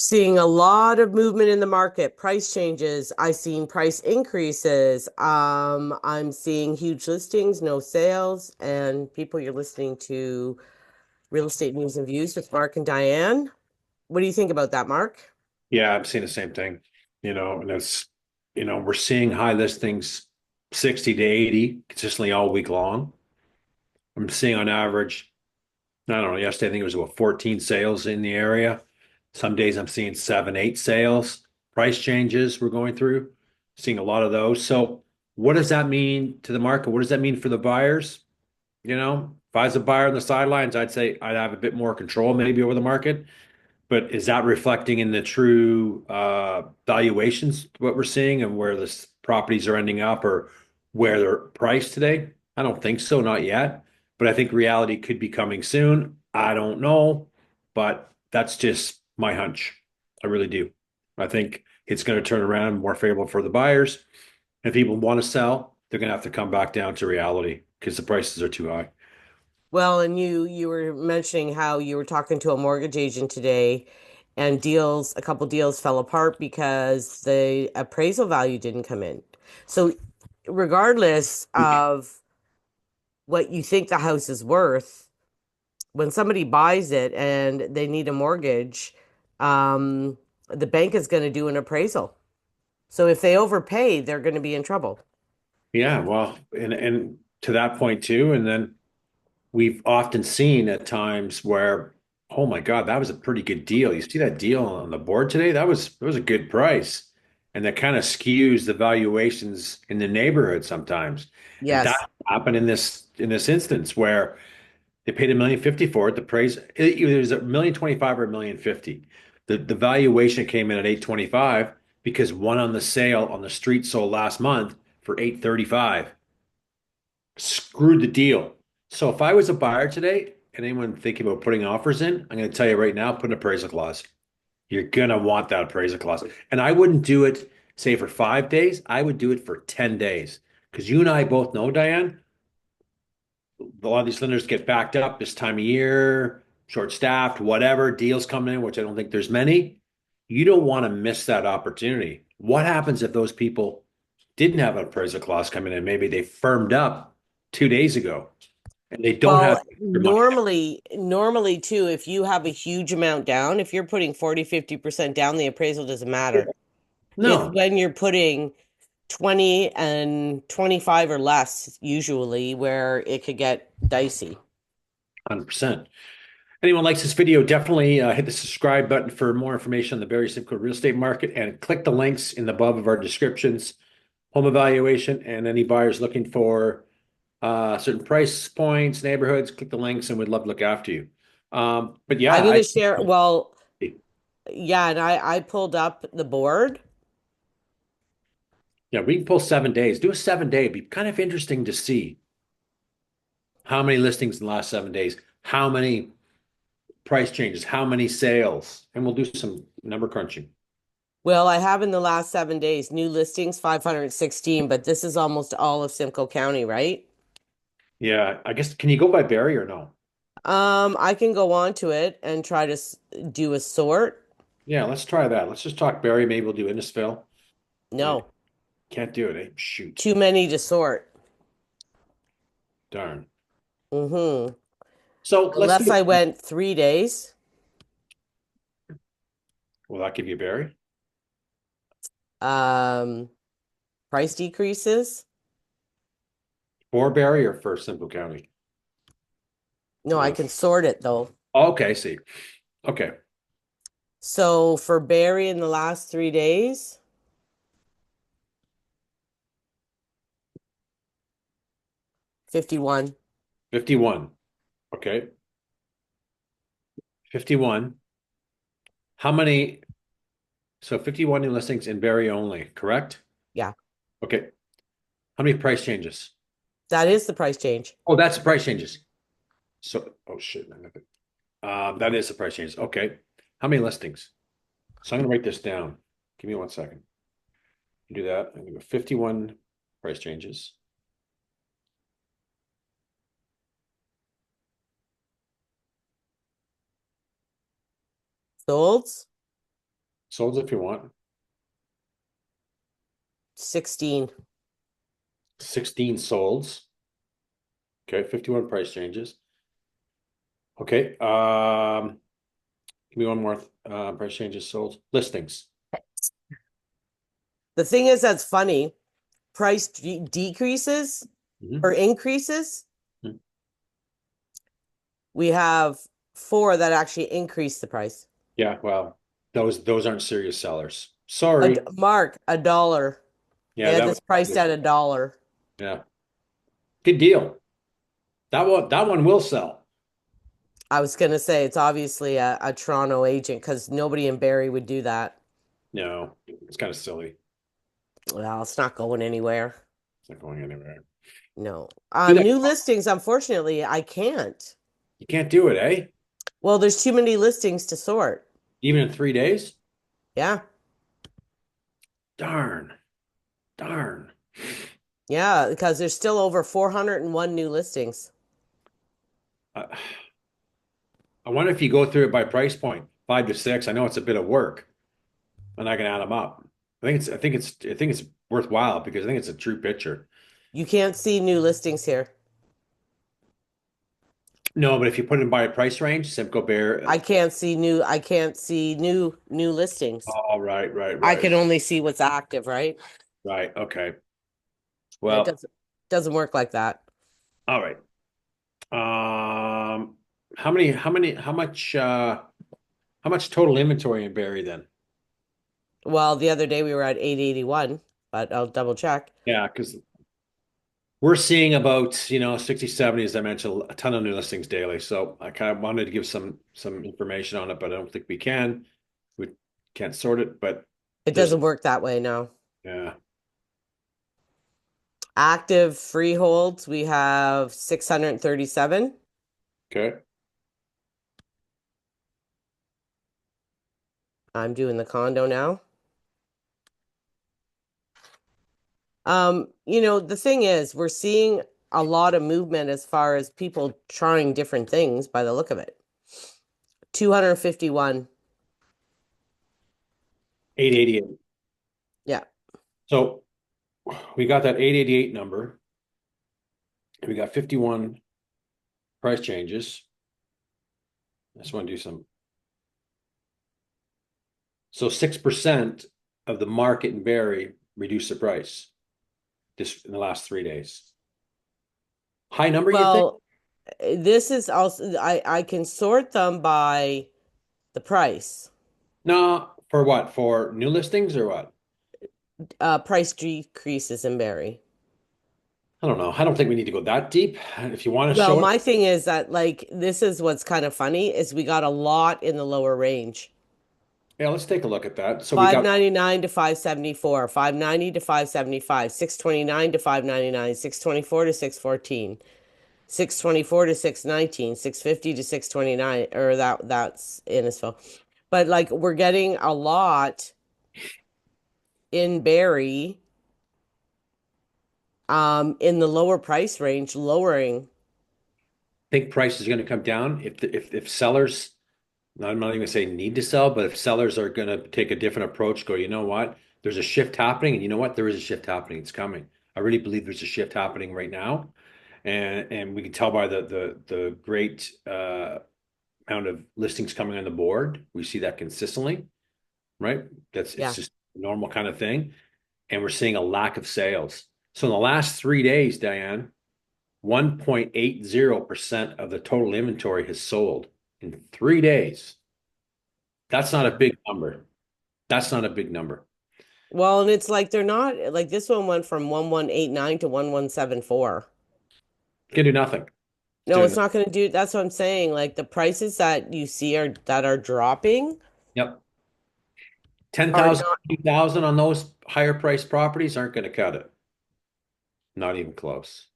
Seeing a lot of movement in the market, price changes. I've seen price increases. I'm seeing huge listings, no sales, and people, you're listening to Real Estate News and Views with Mark and Diane. What do you think about that, Mark? Yeah, I'm seeing the same thing, and we're seeing high listings 60 to 80 consistently all week long. I'm seeing on average, I don't know, yesterday I think it was about 14 sales in the area. Some days I'm seeing seven, eight sales. Price changes we're going through, seeing a lot of those. So what does that mean to the market? What does that mean for the buyers? If I was a buyer on the sidelines, I'd say I'd have a bit more control maybe over the market. But is that reflecting in the true valuations, what we're seeing and where the properties are ending up or where they're priced today? I don't think so, not yet. But I think reality could be coming soon. I don't know, but that's just my hunch. I really do. I think it's going to turn around more favorable for the buyers. If people want to sell, they're going to have to come back down to reality because the prices are too high. Well, and you were mentioning how you were talking to a mortgage agent today, and a couple deals fell apart because the appraisal value didn't come in. So, regardless of what you think the house is worth, when somebody buys it and they need a mortgage, um, the bank is going to do an appraisal. So if they overpay, they're going to be in trouble. Yeah, well, and to that point too, and then we've often seen at times where, oh my God, that was a pretty good deal. You see that deal on the board today? That was a good price. And that kind of skews the valuations in the neighborhood sometimes. And that Yes. happened in this instance where they paid $1,050,000 for it. The price either was $1,025,000 or $1,050,000. The valuation came in at 825 because one on the sale on the street sold last month for 835. Screwed the deal. So if I was a buyer today and anyone thinking about putting offers in, I'm going to tell you right now, put an appraisal clause. You're going to want that appraisal clause. And I wouldn't do it, say, for 5 days. I would do it for 10 days. Because you and I both know, Diane, a lot of these lenders get backed up this time of year, short-staffed, whatever, deals coming in, which I don't think there's many. You don't want to miss that opportunity. What happens if those people didn't have an appraisal clause coming in? Maybe they firmed up 2 days ago and they don't have Well, your money down. normally too, if you have a huge amount down, if you're putting 40, 50% down, the appraisal doesn't matter. It's No, when you're putting 20 and 25 or less, usually, where it could get dicey. 100%. Anyone likes this video, definitely hit the subscribe button for more information on the Barrie Simcoe real estate market and click the links in the above of our descriptions, home evaluation, and any buyers looking for certain price points, neighborhoods, click the links and we'd love to look after you. But I'm yeah, going to share, well, yeah, yeah, and I pulled up the board. we can pull 7 days. Do a 7 day. It'd be kind of interesting to see how many listings in the last 7 days, how many price changes, how many sales, and we'll do some number crunching. Well, I have in the last 7 days new listings, 516, but this is almost all of Simcoe County, right? Yeah, I guess can you go by Barrie or no? I can go on to it and try to do a sort. Yeah, let's try that. Let's just talk Barrie. Maybe we'll do Innisfil. Eh, No, can't do it, eh? Shoot. too many to sort. Darn. Mm-hmm. So let's Unless do. I went 3 days. Will that give you Barrie? Um, Price decreases. For Barrie or for Simcoe County? No, I Uh, can sort it though. okay, I see. Okay. So for Barry in the last 3 days, 51. 51. Okay. 51. How many? So 51 new listings in Barrie only, correct? Yeah, Okay. How many price changes? that is the price change. Oh, that's the price changes. So, oh shit. That is the price changes. Okay. How many listings? So I'm gonna write this down. Give me 1 second. You do that. I'm gonna go 51 price changes. Solds. Sold if you want. 16. 16 solds. Okay, 51 price changes. Okay. Give me one more price changes sold. Listings. The thing is that's funny. Price decreases or Mhm. increases. Mhm. We have four that actually increase the price. Yeah, well, those aren't serious sellers. Sorry. Mark, a dollar. They Yeah, had that this priced was at a dollar. yeah. Good deal. That one will sell. I was gonna say it's obviously a Toronto agent because nobody in Barrie would do that. No, it's kind of silly. Well, it's not going anywhere. It's not going anywhere. No. Do that. New listings, unfortunately, I can't. You can't do it, eh? Well, there's too many listings to sort. Even in 3 days? Yeah. Darn. Darn. Yeah, because there's still over 401 new listings. Uh, I wonder if you go through it by price point, 5 to 6. I know it's a bit of work, and I can add them up. I think it's worthwhile because I think it's a true picture. You can't see new listings here. No, but if you put it by a price range, Simcoe Bear. I can't see new listings. Oh, right, right, I right, can only see what's active, right? right. Okay. It Well, doesn't work like that. all right. How much total inventory in Barrie then? Well, the other day we were at 881, but I'll double check. Yeah, because we're seeing about, 60, 70, as I mentioned, a ton of new listings daily. So I kind of wanted to give some information on it, but I don't think we can. We can't sort it, but It there's, doesn't work that way, no. yeah. Active freeholds, we have 637. Okay. I'm doing the condo now. The thing is, we're seeing a lot of movement as far as people trying different things by the look of it. 251. 888. Yeah. So we got that 888 number. And we got 51 price changes. I just want to do some. So 6% of the market in Barrie reduced the price just in the last 3 days. High number, you think? Well, this is also I can sort them by the price. No, for what? For new listings or what? Price decreases in Barrie. I don't know. I don't think we need to go that deep. If you want to Well, show it, my thing is that like this is what's kind of funny is we got a lot in the lower range. yeah, let's take a look at that. So we got 599 to 574, 590 to 575, 629 to 599, 624 to 614, 624 to 619, 650 to 629, or that's Innisfil. But like we're getting a lot in Barrie in the lower price range, lowering. think price is going to come down if sellers, I'm not even going to say need to sell, but if sellers are going to take a different approach, go, you know what? There's a shift happening, and you know what? There is a shift happening. It's coming. I really believe there's a shift happening right now, and we can tell by the great amount of listings coming on the board. We see that consistently, right? It's Yeah. just a normal kind of thing, and we're seeing a lack of sales. So in the last 3 days, Diane, 1.80% of the total inventory has sold in 3 days. That's not a big number. That's not a big number. Well, and it's like they're not like this one went from 1189 to 1174. Can do nothing. It's No, doing it's nothing. not going to do. That's what I'm saying. Like the prices that you see are that are dropping Yep. are 10,000, not 20,000 on those higher priced properties aren't going to cut it. Not even close.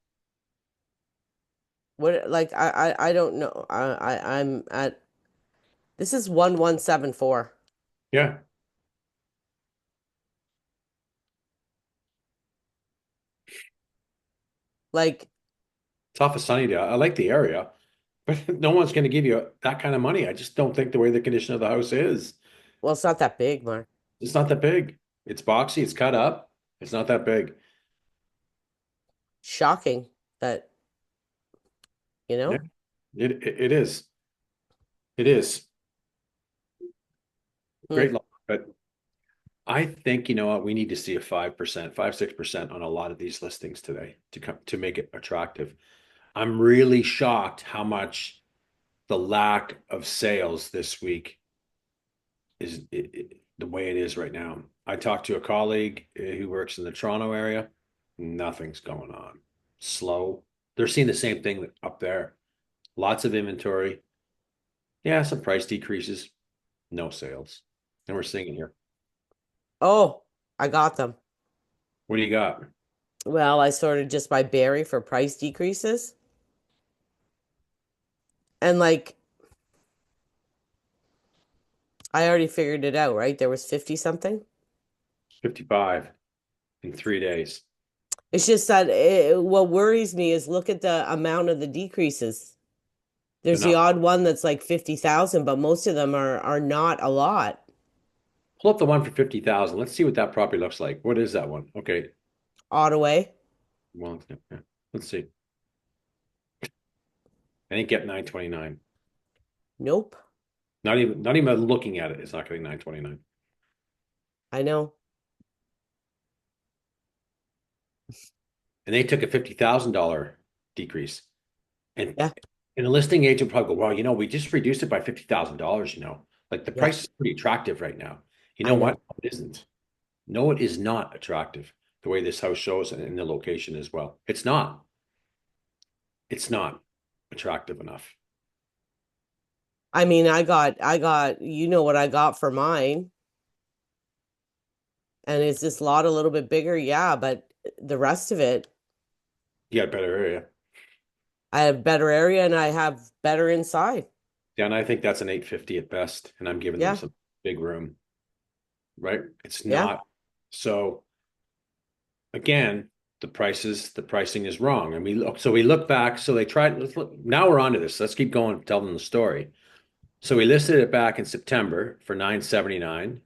what like I don't know. I'm at this is 1174. Yeah. Like It's off of Sunnydale. I like the area, but no one's going to give you that kind of money. I just don't think the way the condition of the house is. Well, it's not that big, Mark. It's not that big. It's boxy, it's cut up. It's not that big. Shocking that, you Yeah, know? it is. It is. Hmm. Great luck. But I think, you know what, we need to see a 5%, 5, 6% on a lot of these listings today to come to make it attractive. I'm really shocked how much the lack of sales this week is the way it is right now. I talked to a colleague who works in the Toronto area. Nothing's going on. Slow. They're seeing the same thing up there. Lots of inventory. Yeah, some price decreases. No sales. And we're seeing it here. Oh, I got them. What do you got? Well, I sorted just by Barrie for price decreases. And like I already figured it out, right? There was 50 something. 55 in 3 days. It's just that what worries me is look at the amount of the decreases. They're There's the not. odd one that's like 50,000, but most of them are not a lot. Pull up the one for 50,000. Let's see what that property looks like. What is that one? Okay. Ottaway. Well, yeah. Let's see. I didn't get 929. Nope. Not even looking at it. It's not getting 929. I know. And they took a $50,000 decrease. And Yeah. and the listing agent probably go, well, we just reduced it by $50,000. Like the Yeah. price is pretty attractive right now. You know I what? know. It isn't. No, it is not attractive the way this house shows and in the location as well. It's not. It's not attractive enough. I mean, I got, you know what I got for mine. And is this lot a little bit bigger? Yeah, but the rest of it, You got a better area. I have better area and I have better inside. Yeah, and I think that's an 850 at best. And I'm giving them Yeah. some big room, right? It's Yeah. not. So again, the pricing is wrong. And we look back. So they tried, let's look, now we're on to this. Let's keep going, tell them the story. So we listed it back in September for 979.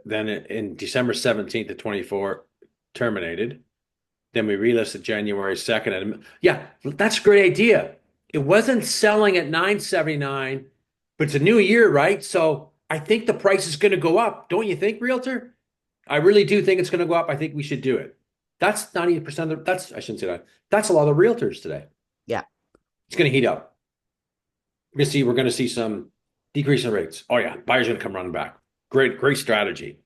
Then in December 17th to 24, terminated. Then we relisted January 2nd. And yeah, that's a great idea. It wasn't selling at 979, but it's a new year, right? So I think the price is going to go up. Don't you think, Realtor? I really do think it's going to go up. I think we should do it. That's 90% of I shouldn't say that. That's a lot of realtors today. Yeah. It's going to heat up. We're going to see some decrease in rates. Oh yeah, buyers are going to come running back. Great, great strategy.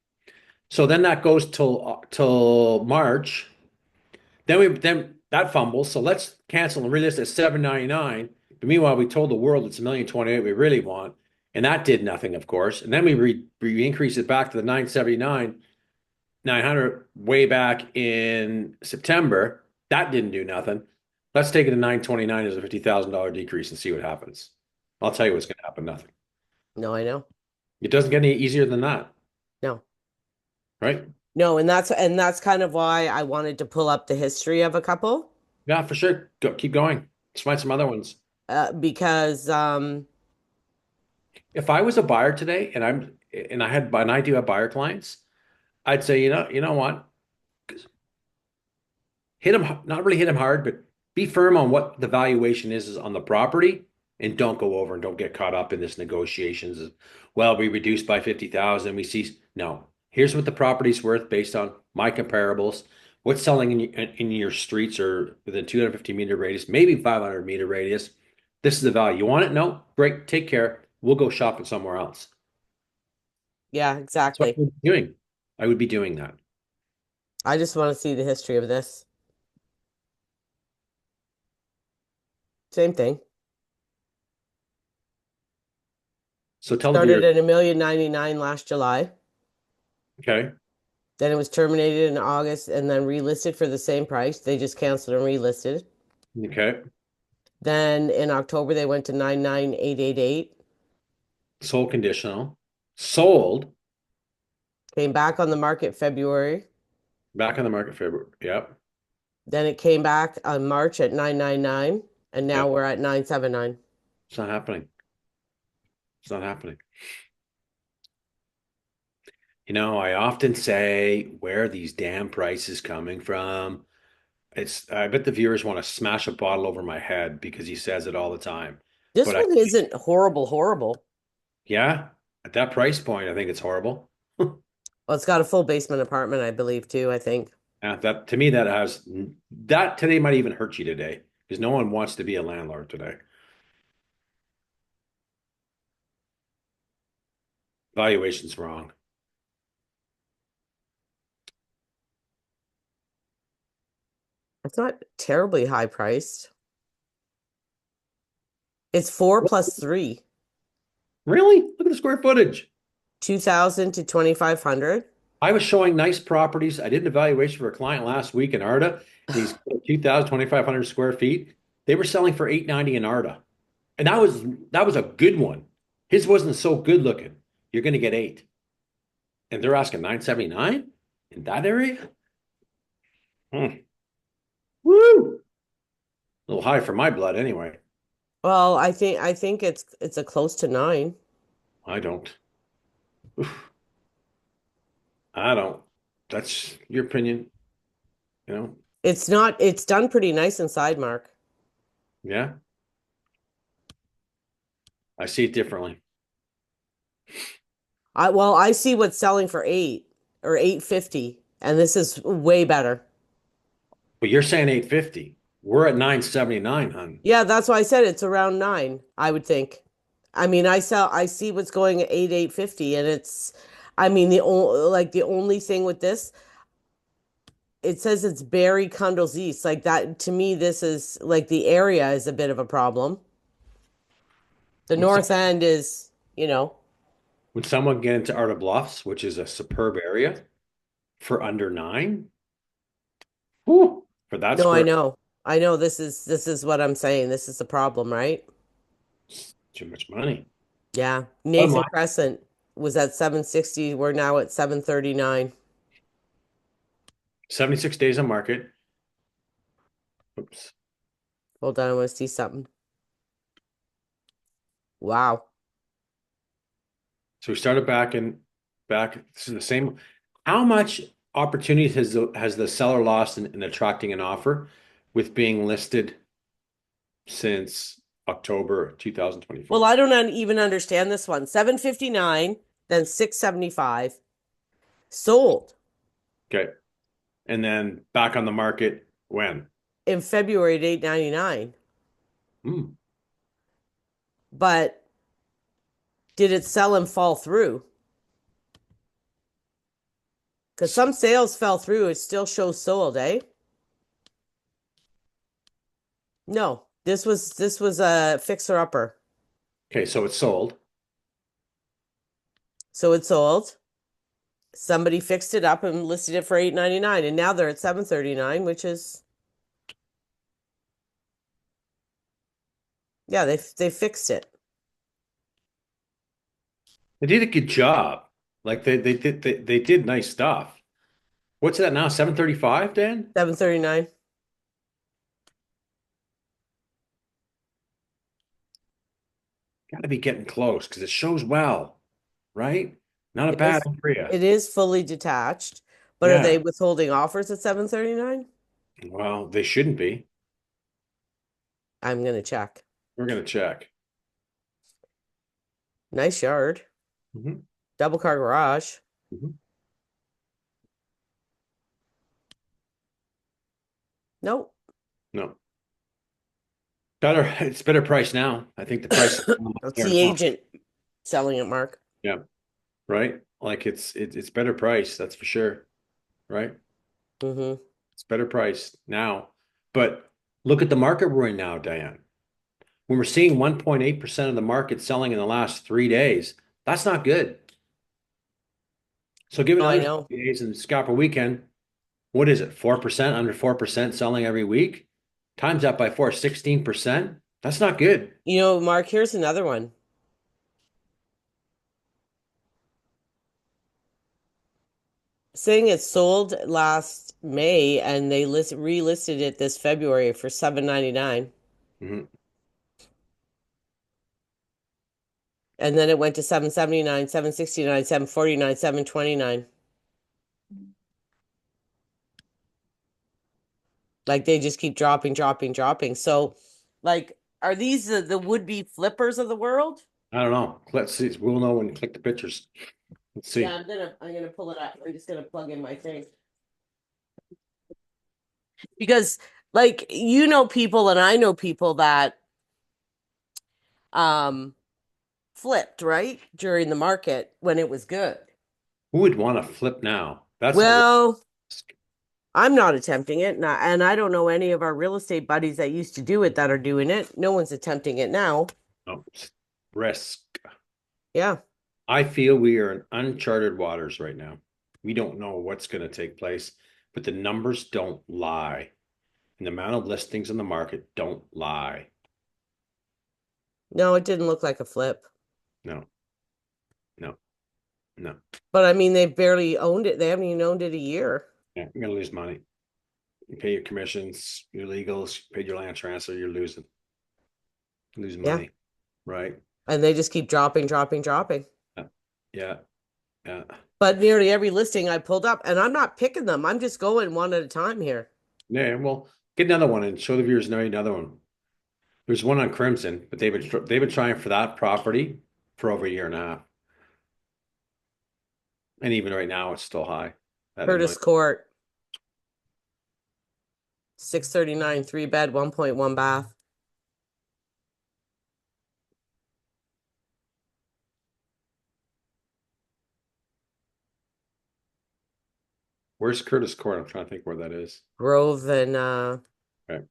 So then that goes till March. Then that fumbles. So let's cancel and relist at 799. But meanwhile, we told the world it's 1,028,000 we really want, and that did nothing, of course. And then we increased it back to the 979, 900 way back in September. That didn't do nothing. Let's take it to 929 as a $50,000 decrease and see what happens. I'll tell you what's going to happen. Nothing. No, I know. It doesn't get any easier than that, No. right? No, and that's kind of why I wanted to pull up the history of a couple, Yeah, for sure. Keep going. Let's find some other ones. because If I was a buyer today and I do have buyer clients, I'd say, you know what? Hit them, not really hit them hard, but be firm on what the valuation is on the property and don't go over and don't get caught up in this negotiations. Well, we reduced by 50,000. We see, no, here's what the property's worth based on my comparables. What's selling in your streets or within 250-meter radius, maybe 500-meter radius. This is the value. You want it? No? Great. Take care. We'll go shopping somewhere else. yeah, That's what I exactly. would be doing. I would be doing that. I just want to see the history of this. Same thing. So tell the Started viewers, at 1,099,000 last July. okay, Then it was terminated in August and then relisted for the same price. They just canceled and relisted. okay, Then in October they went to 99,888. sold conditional, sold, Came back on the market February. back on the market February. Yep, Then it came back on March at 999, and now yep. we're at 979. It's not happening. It's not happening. I often say, where are these damn prices coming from? I bet the viewers want to smash a bottle over my head because he says it all the time. This But I, one isn't horrible, horrible. yeah, at that price point, I think it's horrible. Well, it's got a full basement apartment, I believe, too, I think. That to me, that today might even hurt you today because no one wants to be a landlord today. Valuation's wrong. It's not terribly high priced. It's four plus three, Really? Look at the square footage. 2,000 to 2,500. I was showing nice properties. I did an evaluation for a client last week in Arda, and he's 2,000, 2,500 square feet. They were selling for 890 in Arda. And that was a good one. His wasn't so good looking. You're going to get eight. And they're asking 979 in that area? Hmm. Woo! A little high for my blood anyway. Well, I think it's a close to nine. I don't. Oof, I don't. That's your opinion, you know? It's done pretty nice inside, Mark. Yeah, I see it differently. I see what's selling for eight or 850, and this is way better. But you're saying 850. We're at 979, hon. Yeah, that's why I said it's around nine, I would think. I mean, I see what's going at 850, and I mean, the only thing with this, it says it's Barrie Cundles East. Like that, to me, this is like the area is a bit of a problem. The Would, some, north end is, you know, would someone get into Art of Bluffs, which is a superb area, for under nine? Whew, for that no, I square, know. I know this is what I'm saying. This is the problem, right? it's too much money. Yeah. Bottom Nathan line, Crescent was at 760. We're now at 739. 76 days on market. Oops. Hold on, I want to see something. Wow. So we started back. This is the same. How much opportunity has the seller lost in attracting an offer with being listed since October Well, 2024? I don't even understand this one. 759, then 675. Sold Okay. And then back on the market when? in February at 899. Hmm. But did it sell and fall through? Because some sales fell through. It still shows sold, eh? No. This was a fixer upper. Okay, so it's sold. So it sold. Somebody fixed it up and listed it for 899, and now they're at 739, which is, yeah, they fixed it. They did a good job. Like they did nice stuff. What's that now? 735, Dan? 739. Got to be getting close because it shows well, right? Not a It bad is area. it is fully detached, but are Yeah. they withholding offers at 739? Well, they shouldn't be. I'm gonna check. We're gonna check. Nice yard. Hmm. Double car garage. Hmm. Nope. No, better. It's better price now. I think the price That's there the now. agent selling it, Mark. Yeah, right. Like it's better price. That's for sure. Right. Mm-hmm. It's better price now. But look at the market we're in now, Diane. When we're seeing 1.8% of the market selling in the last 3 days, that's not good. So give it Oh, I another know. 3 days and scalp a weekend. What is it? 4%, under 4% selling every week? Times that by four, 16%. That's not good. You know, Mark, here's another one. Saying it sold last May and they relisted it this February for 799. Mhm. And then it went to 779, 769, 749, 729. Like they just keep dropping, dropping, dropping. So, like, are these the would-be flippers of the world? I don't know. Let's see. We'll know when you click the pictures. Let's Yeah, see. I'm gonna pull it up. I'm just gonna plug in my thing. Because like you know people and I know people that um flipped, right? During the market when it was good. Who would want to flip now? That's a Well, risk. I'm not attempting it, and I don't know any of our real estate buddies that used to do it that are doing it. No one's attempting it now. No, risk. Yeah. I feel we are in uncharted waters right now. We don't know what's going to take place, but the numbers don't lie. And the amount of listings in the market don't lie. No, it didn't look like a flip. No, no, no. But I mean, they barely owned it. They haven't even owned it a year. Yeah, you're going to lose money. You pay your commissions, your legals, paid your land transfer, you're losing Yeah. money, right? And they just keep dropping, dropping, dropping. Yeah, yeah, yeah. But nearly every listing I pulled up, and I'm not picking them. I'm just going one at a time here. Yeah, well, get another one and show the viewers now another one. There's one on Crimson, but they've been trying for that property for over a year and a half. And even right now, it's still high at a Curtis million. Court, 639, 3 bed, 1.1 bath. Where's Curtis Court? I'm trying to think where that is. Grove and Okay,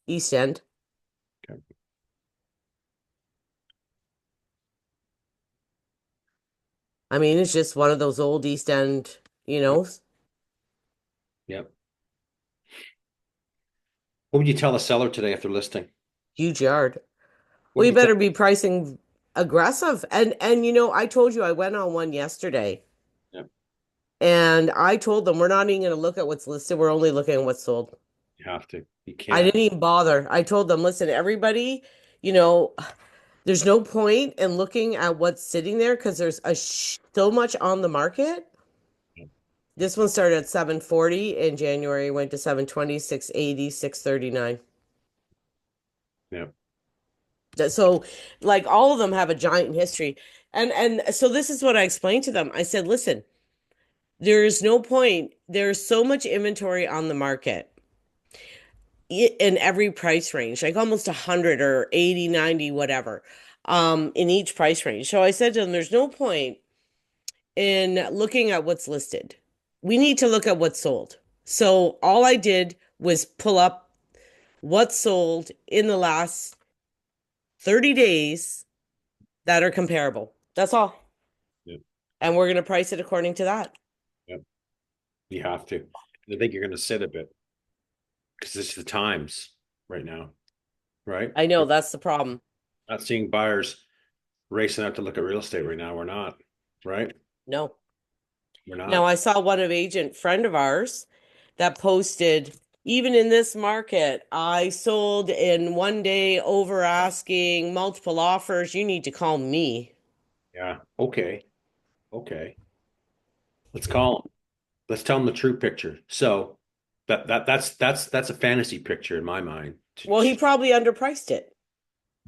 East End. okay. I mean, it's just one of those old East End, you Yep, know, yep. What would you tell a seller today if they're listing? huge yard. What We would you tell? better be pricing aggressive. And you know, I told you I went on one yesterday Yep, and I told them we're not even going to look at what's listed. We're only looking at what's sold. you have to. You I can't. didn't even bother. I told them, listen, everybody, you know, there's no point in looking at what's sitting there because there's so much on the market. This one started at 740 in January, went to 720, 680, 639. Yep, So like all of them have a giant history. And so this is what I explained to them. I said, listen, there's no point. There's so much inventory on the market in every price range, like almost 100 or 80, 90, whatever, in each price range. So I said to them, there's no point in looking at what's listed. We need to look at what's sold. So all I did was pull up what's sold in the last 30 days that are comparable. That's all. yep, And we're going to price it according to that. yep. You have to. I think you're going to sit a bit because it's the times right now, right? I know We're that's the problem. not seeing buyers racing out to look at real estate right now. We're not, right? No. We're Now not. I saw one of agent friend of ours that posted, even in this market, I sold in one day over asking multiple offers. You need to call me. Yeah. Okay. Okay. Let's call them. Let's tell them the true picture. So that's a fantasy picture in my mind. Well, he probably underpriced it.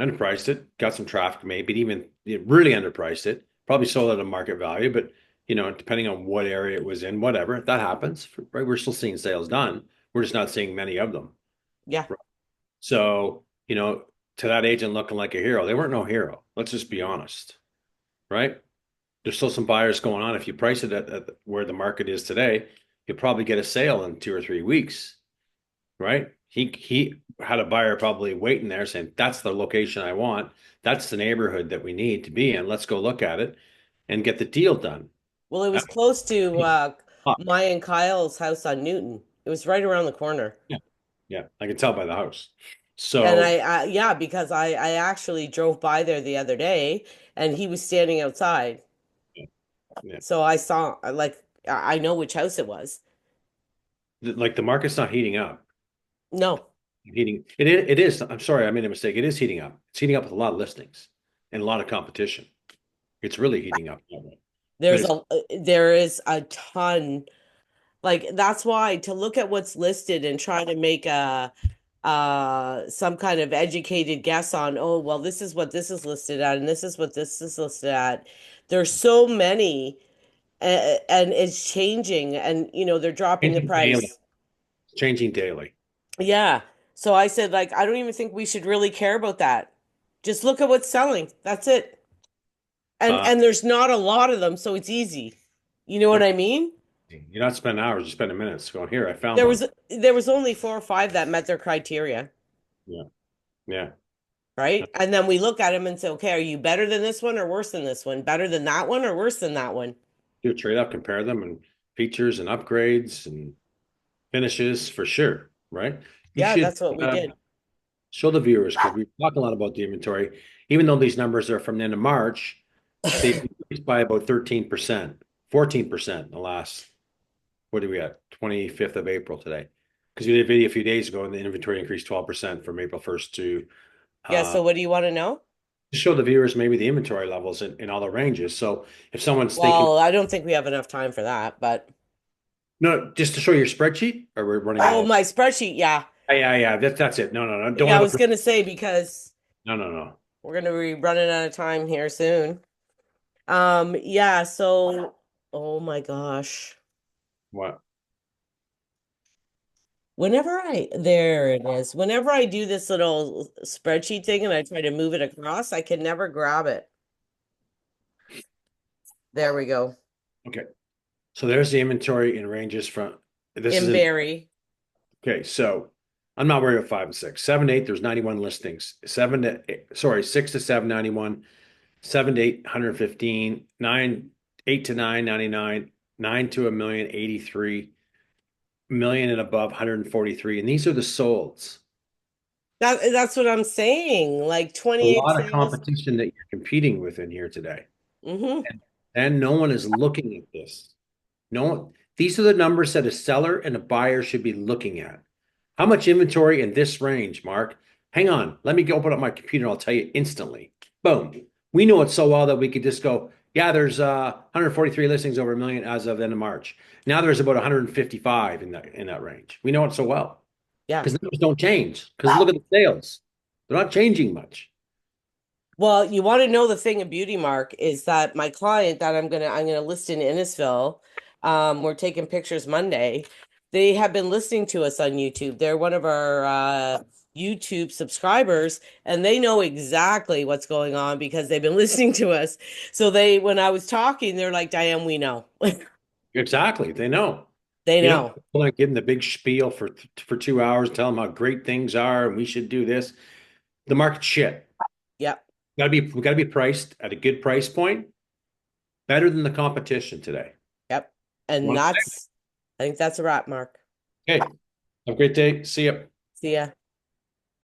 Underpriced it, got some traffic maybe, even really underpriced it. Probably sold at a market value, but depending on what area it was in, whatever, that happens. Right? We're still seeing sales done. We're just not seeing many of them. Yeah. Right? So, to that agent looking like a hero, they weren't no hero. Let's just be honest, right? There's still some buyers going on. If you price it at where the market is today, you'll probably get a sale in 2 or 3 weeks, right? He had a buyer probably waiting there saying, that's the location I want. That's the neighborhood that we need to be in. Let's go look at it and get the deal done. Well, it was close to Maya and Kyle's house on Newton. It was right around the corner. Yeah, yeah, I can tell by the house. And So, yeah, because I actually drove by there the other day and he was standing outside. yeah, yeah. So I saw, like, I know which house it was. Like the market's not heating up. No. Heating it is. I'm sorry, I made a mistake. It is heating up. It's heating up with a lot of listings. and a lot of competition. It's really heating up. But There's it's there is a ton. Like that's why to look at what's listed and try to make a some kind of educated guess on, oh, well, this is what this is listed at and this is what this is listed at. There's so many and it's changing and they're dropping the changing daily. price. It's changing daily. Yeah. So I said like I don't even think we should really care about that. Just look at what's selling. That's it. And Uh, and there's not a lot of them, so it's easy. You know what no, I mean? you're not spending hours, you're spending minutes going here. I found There one. was there was only 4 or 5 that met their criteria, Yeah. Yeah. right? And then we look at them and say, okay, are you better than this one or worse than this one? Better than that one or worse than that one? Do a trade up, compare them and features and upgrades and finishes for sure. Right. You Yeah, should that's what we did. show the viewers because we talk a lot about the inventory. Even though these numbers are from the end of March, they've increased by about 13%, 14% in the last, what do we got? 25th of April today. Because we did a video a few days ago and the inventory increased 12% from April 1st to Yeah, uh, so what do you want to know? show the viewers maybe the inventory levels in all the ranges. So if someone's thinking, Well, I don't think we have enough time for that, but no, just to show your spreadsheet, or we're running oh, out. my spreadsheet, yeah. Yeah. That's it. No, no, no. Don't Yeah, I have was a, gonna say because no, no, no. we're gonna be running out of time here soon. Yeah, so oh my gosh. What? There it is. Whenever I do this little spreadsheet thing and I try to move it across, I can never grab it. There we go. Okay. So there's the inventory in ranges from, this is In in, Barrie. okay. So I'm not worried about 5 and 6. 7 to 8, there's 91 listings. 6 to 7, 91. 7 to 8, 115. 9, 8 to 9, 99. 9 to a million, 83. Million and above, 143. And these are the solds. That's what I'm saying. Like A 28 lot of sales. competition that you're competing with in here today. Mm-hmm. And no one is looking at this. No one, these are the numbers that a seller and a buyer should be looking at. How much inventory in this range, Mark? Hang on. Let me go open up my computer and I'll tell you instantly. Boom. We know it so well that we could just go, yeah, there's 143 listings over a million as of the end of March. Now there's about 155 in that range. We know it so well Yeah. because numbers don't change. Because look at the sales. They're not changing much. Well, you want to know the thing of beauty, Mark, is that my client that I'm gonna list in Innisfil, we're taking pictures Monday. They have been listening to us on YouTube. They're one of our YouTube subscribers, and they know exactly what's going on because they've been listening to us. So when I was talking, they're like, Diane, we know. Exactly. They know. They You don't know. want to give them the big spiel for 2 hours, tell them how great things are and we should do this. The market's shit. Yep. We gotta be priced at a good price point, better than the competition today. Yep. You And want I think that's a wrap, Mark. to, okay. Have a great day. See ya. See ya.